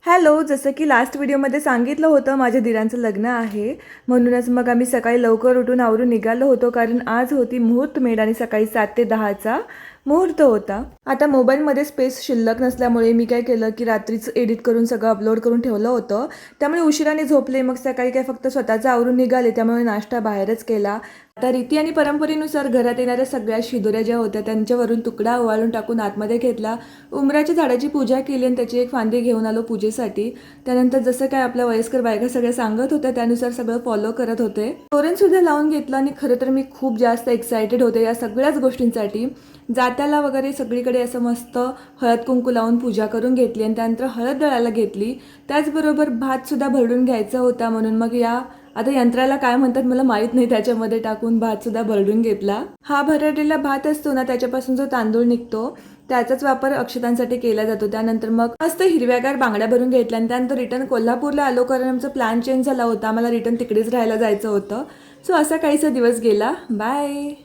Hello, जसं की last व्हिडिओमध्ये सांगितलं होतं माझ्या दिरांचं लग्न आहे. म्हणूनच मग आम्ही सकाळी लवकर उठून आवरून निघालो होतो, कारण आज होती मुहूर्तमेढ आणि सकाळी 7 ते 10चा मुहूर्त होता. आता मोबाईलमध्ये स्पेस शिल्लक नसल्यामुळे मी काय केलं की रात्रीच एडिट करून सगळं अपलोड करून ठेवलं होतं. त्यामुळे उशिराने झोपले. मग सकाळी काय फक्त स्वतःचं आवरून निघाले, त्यामुळे नाश्ता बाहेरच केला. आता रीती आणि परंपरेनुसार घरात येणाऱ्या सगळ्या शिदोऱ्या ज्या होत्या त्यांच्यावरून तुकडा ओवाळून टाकून आतमध्ये घेतला. उंबराच्या झाडाची पूजा केली आणि त्याची एक फांदी घेऊन आलो पूजेसाठी. त्यानंतर जसं काय आपल्या वयस्कर बायका सगळ्या सांगत होत्या त्यानुसार सगळं फॉलो करत होते. तोरण सुद्धा लावून घेतलं आणि खरं तर मी खूप जास्त एक्सायटेड होते या सगळ्याच गोष्टींसाठी. जात्याला वगैरे सगळीकडे असं मस्त हळद कुंकू लावून पूजा करून घेतली आणि त्यानंतर हळद दळायला घेतली. त्याचबरोबर भात सुद्धा भरडून घ्यायचा होता, म्हणून मग या आता यंत्राला काय म्हणतात मला माहित नाही, त्याच्यामध्ये टाकून भात सुद्धा भरडून घेतला. हा भरडलेला भात असतो ना, त्याच्यापासून जो तांदूळ निघतो त्याचाच वापर अक्षतांसाठी केला जातो. त्यानंतर मग मस्त हिरव्यागार बांगड्या भरून घेतल्या आणि त्यानंतर रिटर्न कोल्हापूरला आलो, कारण आमचा प्लॅन चेंज झाला होता. आम्हाला रिटर्न तिकडेच राहायला जायचं होतं. सो असा काहीसा दिवस गेला. बाय.